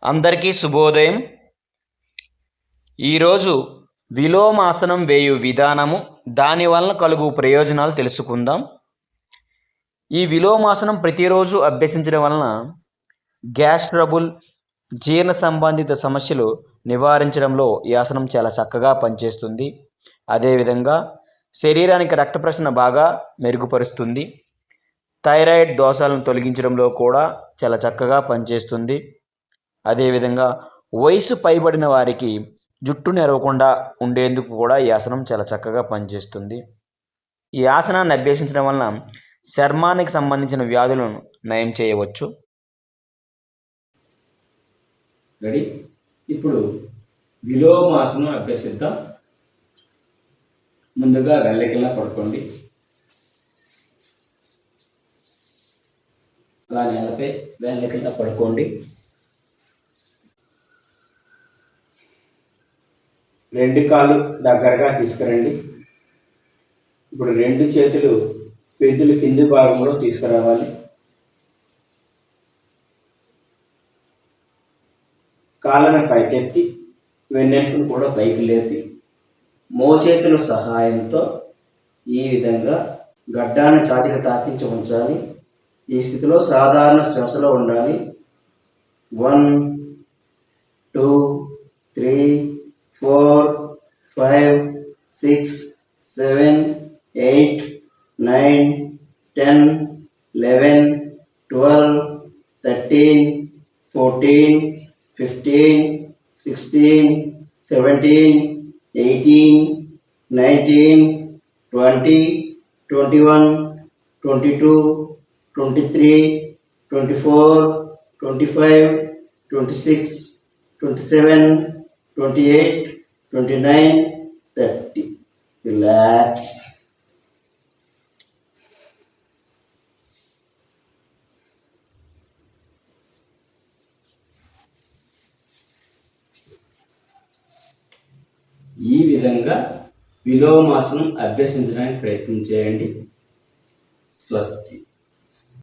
అందరికీ శుభోదయం. ఈరోజు విలోమాసనం వేయు విధానము, దాని వలన కలుగు ప్రయోజనాలు తెలుసుకుందాం. ఈ విలోమాసనం ప్రతిరోజు అభ్యసించడం వలన గ్యాస్ ట్రబుల్, జీర్ణ సంబంధిత సమస్యలు నివారించడంలో ఈ ఆసనం చాలా చక్కగా పనిచేస్తుంది. అదేవిధంగా శరీరానికి రక్త ప్రసరణ బాగా మెరుగుపరుస్తుంది. థైరాయిడ్ దోషాలను తొలగించడంలో కూడా చాలా చక్కగా పనిచేస్తుంది. అదేవిధంగా వయసు పైబడిన వారికి జుట్టు నెరవకుండా ఉండేందుకు కూడా ఈ ఆసనం చాలా చక్కగా పనిచేస్తుంది. ఈ ఆసనాన్ని అభ్యసించడం వలన చర్మానికి సంబంధించిన వ్యాధులను నయం చేయవచ్చు. రెడీ? ఇప్పుడు విలోమాసనం అభ్యసిద్దాం. ముందుగా వెల్లకిలా పడుకోండి. అలా నేలపై వెల్లకిలా పడుకోండి. రెండు కాళ్ళు దగ్గరగా తీసుకురండి. ఇప్పుడు రెండు చేతులు పెద్దలు కింది భాగంలో తీసుకురావాలి. కాళ్ళను పైకెత్తి వెన్నెముకను కూడా పైకి లేపి మోచేతుల సహాయంతో ఈ విధంగా గడ్డాన్ని ఛాతీకి తాకించి ఉంచాలి. ఈ స్థితిలో సాధారణ శ్వాసలో ఉండాలి. 1 2 3 4 5 6 7 8 9 10 11 12 13 14 15 16 17 18 19 20 21 22 23 24 25 26 27 28 29 30. Relax. ఈ విధంగా విలోమాసనం అభ్యసించడానికి ప్రయత్నం చేయండి. స్వస్తి.